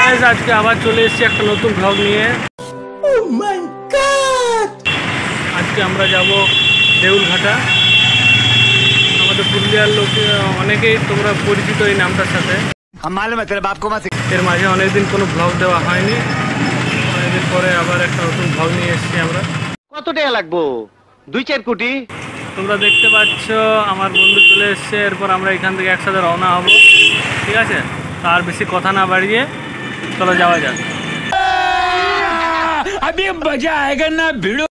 Guys আজকে আবার চলে এসেছি একটা নতুন ব্লগ নিয়ে। Oh my God! আজকে আমরা যাব দেউলঘাটা। আমাদের পুরুলিয়ার লোক অনেকেই তোমরা পরিচিত এই নামটার সাথে। এর মাঝে অনেকদিন কোনো ব্লগ দেওয়া হয়নি, অনেকদিন পরে আবার একটা নতুন ব্লগ নিয়ে এসেছি আমরা। কত টাকা লাগবো? 2-4 কোটি। তোমরা দেখতে পাচ্ছ আমার বন্ধু চলে এসছে, এরপর আমরা এখান থেকে একসাথে রওনা হব। ঠিক আছে, তার বেশি কথা না বাড়িয়ে চলো যাওয়া যাক। अभी मजा आएगा ना भिड़ो।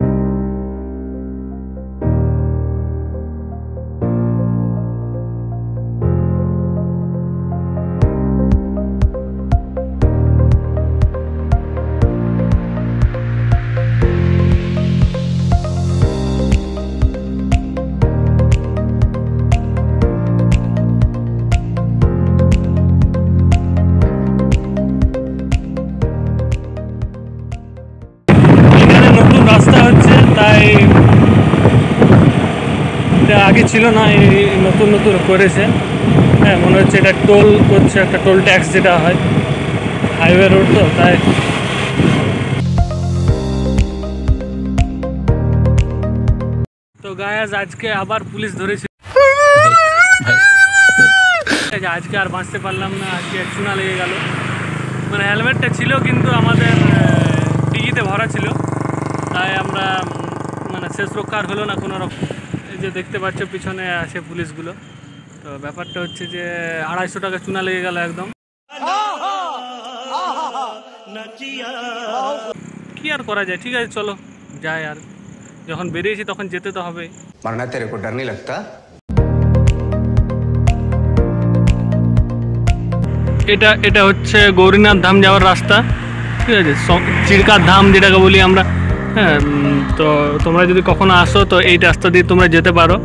রাস্তা হচ্ছে, তাই এটা আগে ছিল না, এই নতুন নতুন করেছে। হ্যাঁ, মনে হচ্ছে এটা টোল করছে, একটা টোল ট্যাক্স যেটা হয় হাইওয়ে রোড, তো তাই। তো গায়াজ আজকে আবার পুলিশ ধরেছে, আজকে আর বাঁচতে পারলাম না, আজকে চুনা লেগে গেল। মানে হেলমেটটা ছিল কিন্তু আমাদের ডিগিতে ভরা ছিল, তাই আমরা মানে শেষ রক্ষা আর হলো না কোনো রকম। এই যে দেখতে পাচ্ছ পিছনে আছে পুলিশগুলো। তো ব্যাপারটা হচ্ছে যে 250 টাকা চুনা লেগে গেল একদম। কি আর করা যায়, ঠিক আছে চলো যাই। আর যখন বেরিয়েছি তখন যেতে তো হবে। मरना तेरे को डर नहीं लगता? এটা হচ্ছে গৌরীনাথ ধাম যাওয়ার রাস্তা। ঠিক আছে, চিরকার ধাম যেটাকে বলি আমরা। হ্যাঁ, তো তোমরা যদি কখনো আসো তো এই রাস্তা দিয়ে তোমরা যেতে পারো,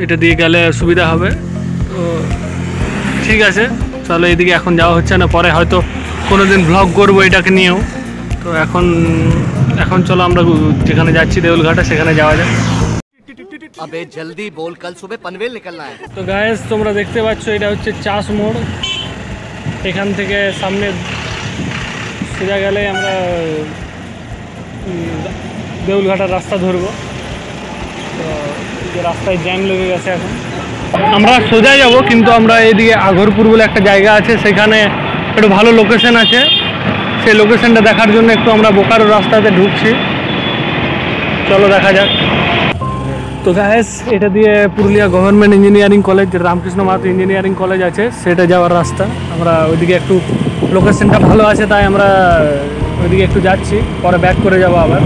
এটা দিয়ে গেলে সুবিধা হবে। তো ঠিক আছে চলো, এইদিকে এখন যাওয়া হচ্ছে না, পরে হয়তো কোনো দিন ব্লগ করবো এটাকে নিয়েও। তো এখন চলো আমরা যেখানে যাচ্ছি দেউলঘাটা, সেখানে যাওয়া যায়। अबे जल्दी बोल, कल सुबह पनवेल निकलना है। তো গায়েস তোমরা দেখতে পাচ্ছ এটা হচ্ছে চাষ মোড়। এখান থেকে সামনে সোজা গেলে আমরা দেউলঘাটার রাস্তা ধরবো। তো যে রাস্তায় জ্যাম লেগে গেছে, এখন আমরা সোজা যাব, কিন্তু আমরা এইদিকে আগরপুর বলে একটা জায়গা আছে, সেখানে একটু ভালো লোকেশন আছে। সেই লোকেশনটা দেখার জন্য একটু আমরা বোকারো রাস্তাতে ঢুকছি, চলো দেখা যাক। তো গায়েস এটা দিয়ে Purulia government engineering college, Ramakrishna Mahato engineering college আছে, সেটা যাওয়ার রাস্তা। আমরা ওইদিকে একটু লোকেশনটা ভালো আছে, তাই আমরা ওইদিকে একটু যাচ্ছি, পরে ব্যাক করে যাবো আবার।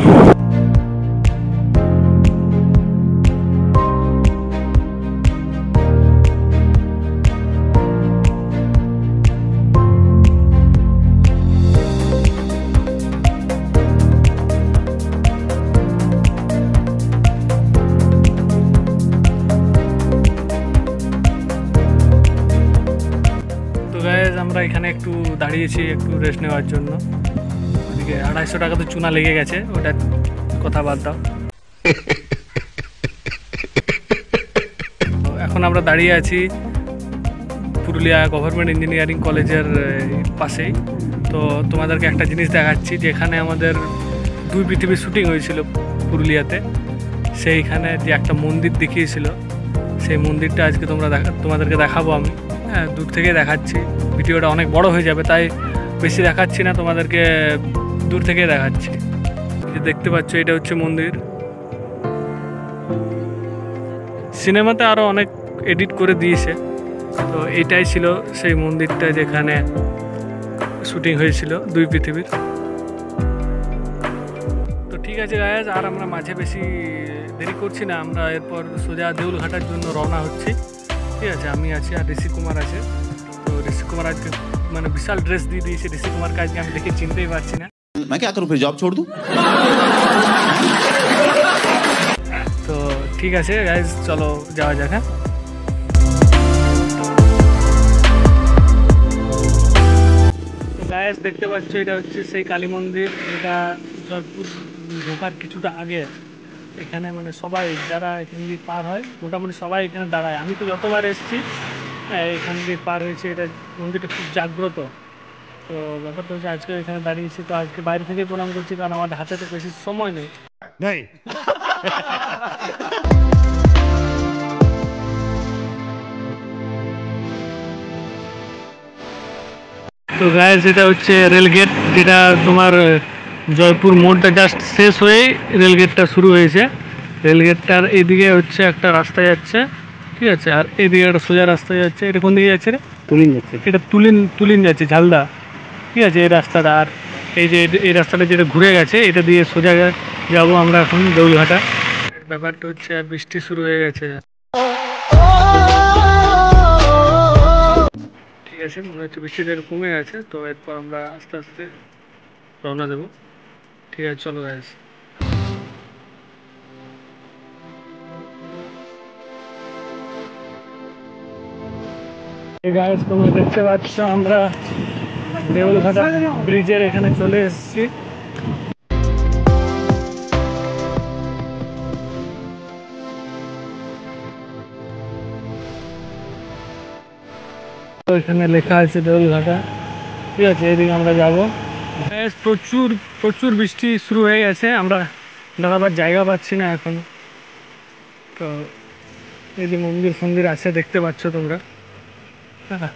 আমরা এখানে একটু দাঁড়িয়েছি একটু রেস্ট নেওয়ার জন্য। ওদিকে 250 টাকা তো চুনা লেগে গেছে, ওটা কথা বাদ দাও। এখন আমরা দাঁড়িয়ে আছি পুরুলিয়া গভর্নমেন্ট ইঞ্জিনিয়ারিং কলেজের পাশেই। তো তোমাদেরকে একটা জিনিস দেখাচ্ছি, যে এখানে আমাদের 2 পৃথিবীর শ্যুটিং হয়েছিল পুরুলিয়াতে। সেইখানে যে একটা মন্দির দেখিয়েছিল, সেই মন্দিরটা আজকে তোমাদেরকে দেখাবো আমি। হ্যাঁ, দূর থেকে দেখাচ্ছি, ভিডিওটা অনেক বড় হয়ে যাবে, তাই বেশি দেখাচ্ছি না, তোমাদেরকে দূর থেকে দেখাচ্ছি। যে দেখতে পাচ্ছ এটা হচ্ছে মন্দির। সিনেমাতে আরও অনেক এডিট করে দিয়েছে, তো এটাই ছিল সেই মন্দিরটা যেখানে শুটিং হয়েছিল 2 পৃথিবীর। তো ঠিক আছে গায়াজ, আর আমরা মাঝে বেশি দেরি করছি না, আমরা এরপর সোজা দেউলঘাটার জন্য রওনা হচ্ছি। ঠিক আছে, আমি আছি আর ঋষি কুমার আছে। তো ঋষি কুমার আজকে মানে বিশাল ড্রেস দিয়ে দিয়েছে। ঋষি কুমার আজকে আমি দেখে চিনতেই পারছি না। मैं क्या करूं, फिर जॉब छोड़ दूं? তো ঠিক আছে গাইজ, চলো যাওয়া যাক। হ্যাঁ, গাইজ দেখতে পাচ্ছ এটা হচ্ছে সেই কালী মন্দির, এটা জয়পুর ঢোকার কিছুটা আগে। এখানে মানে সবাই যারা এখান দিয়ে পার হয় মোটামুটি সবাই এখানে দাঁড়ায়। আমি তো যতবার এসেছি এখান দিয়ে পার হয়েছে। এটা মন্দিরটা খুব জাগ্রত। তো ব্যাপারটা হচ্ছে আজকে এখানে দাঁড়িয়েছি, তো আজকে বাইরে থেকে প্রণাম করছি কারণ আমার হাতে তো বেশি সময় নেই। তো গাইস এটা হচ্ছে রেলগেট, যেটা তোমার জয়পুর মোড়টা জাস্ট শেষ হয়েই রেলগেটটা শুরু হয়েছে। রেলগেটটার এইদিকে হচ্ছে একটা রাস্তা যাচ্ছে, ঠিক আছে, আর এইদিকে একটা সোজা রাস্তা যাচ্ছে। এটা কোন দিকে যাচ্ছে রে? তুলিন যাচ্ছে। এটা তুলিন যাচ্ছে, ঝালদা, ঠিক আছে এই রাস্তাটা। আর এই যে এই রাস্তাটা যেটা ঘুরে গেছে, এটা দিয়ে সোজা যাবো আমরা এখন দেউলঘাটা। ব্যাপারটা হচ্ছে আর বৃষ্টি শুরু হয়ে গেছে, ঠিক আছে, মনে হচ্ছে বৃষ্টিটা একটু কমে গেছে। তো এরপর আমরা আস্তে আস্তে রওনা দেবো, ঠিক আছে চলো গাইস। গাইস তোমরা দেখতে পাচ্ছ আমরা দেউলঘাটা ব্রিজের এখানে চলে এসেছি। তো এখানে লেখা আছে দেউলঘাটা, ঠিক আছে, এদিকে আমরা যাবো। প্রচুর প্রচুর বৃষ্টি শুরু হয়ে গেছে, আমরা দাঁড়াবার জায়গা পাচ্ছি না এখন। তো এই যে মন্দির আছে দেখতে পাচ্ছ তোমরা, হ্যাঁ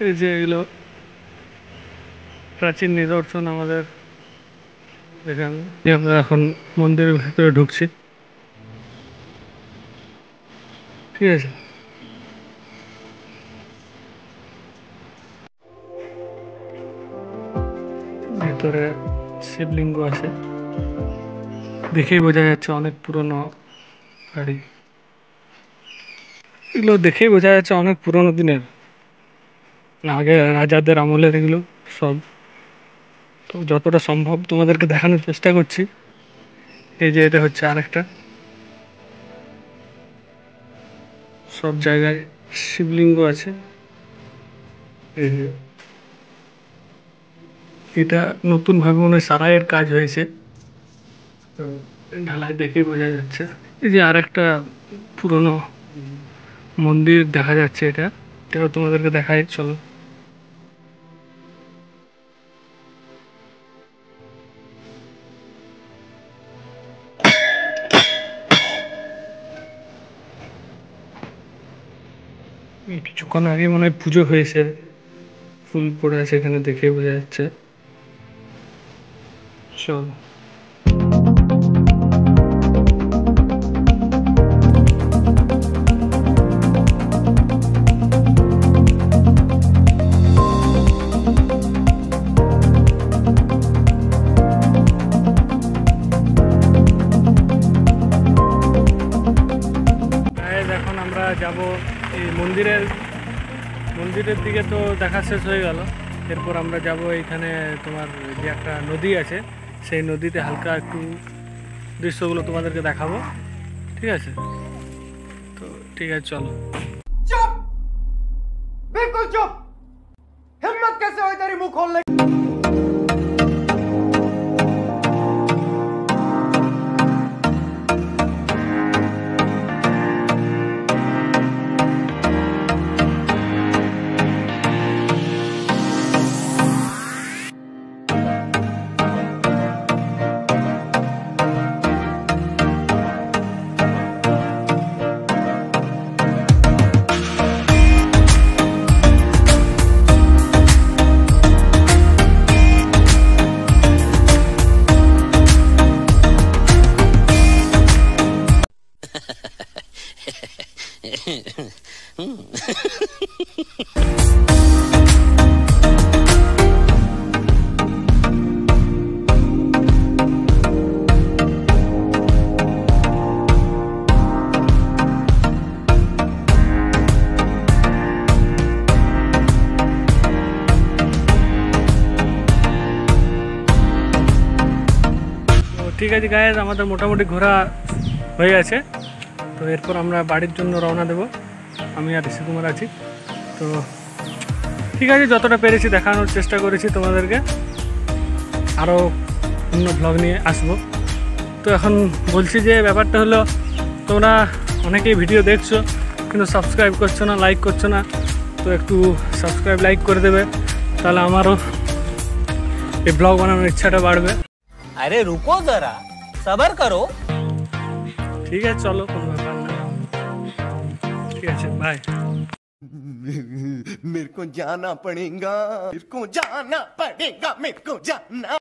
এই যে এগুলো প্রাচীন নিদর্শন আমাদের এখানে। আমরা এখন মন্দিরের ভেতরে ঢুকছি, ঠিক আছে। ভেতরে শিবলিঙ্গ আছে, দেখেই বোঝা যাচ্ছে অনেক পুরনো বাড়ি। এগুলো দেখেই বোঝা যাচ্ছে অনেক পুরনো দিনের, আগে রাজাদের আমলের এগুলো সব। তো যতটা সম্ভব তোমাদেরকে দেখানোর চেষ্টা করছি। এই যে এটা হচ্ছে আরেকটা, সব জায়গায় শিবলিঙ্গ আছে। এই যে এটা নতুন ভাবে মনে হয় সারাইয়ের কাজ হয়েছে, তো ঢালাই দেখেই বোঝা যাচ্ছে। এই যে আরেকটা পুরনো মন্দির দেখা যাচ্ছে, এটাও তোমাদেরকে দেখাই চলো। এই কিছুক্ষণ আগে মনে হয় পুজো হয়েছে, ফুল পড়ে আছে এখানে দেখেই বোঝা যাচ্ছে। চলো এখন আমরা যাব এই মন্দিরের দিকে। তো দেখা শেষ হয়ে গেল, এরপর আমরা যাব এইখানে তোমার যে একটা নদী আছে, সেই নদীতে হালকা একটু দৃশ্যগুলো তোমাদেরকে দেখাবো, ঠিক আছে। তো ঠিক আছে চলো। चुप बिल्कुल चुप हिम्मत कैसे हुई तेरी मुंह खोलने ঠিক আছে গাইজ, আমাদের মোটামুটি ঘোরা হয়ে গেছে। তো এরপর আমরা বাড়ির জন্য রওনা দেব, আমি আর ঋষি কুমার আছি। তো ঠিক আছে, যতটা পেরেছি দেখানোর চেষ্টা করেছি তোমাদেরকে, আরও অন্য ব্লগ নিয়ে আসবো। তো এখন বলছি যে ব্যাপারটা হলো, তোমরা অনেকেই ভিডিও দেখছো কিন্তু সাবস্ক্রাইব করছো না, লাইক করছো না। তো একটু সাবস্ক্রাইব লাইক করে দেবে, তাহলে আমারও এই ব্লগ বানানোর ইচ্ছাটা বাড়বে। अरे रुको जरा सबर करो। ঠিক আছে চলো, কোনো ব্যাপার না। ঠিক আছে, বাই। मेरे को जाना पड़ेगा, मेरे को जाना पड़ेगा, मेरे को जाना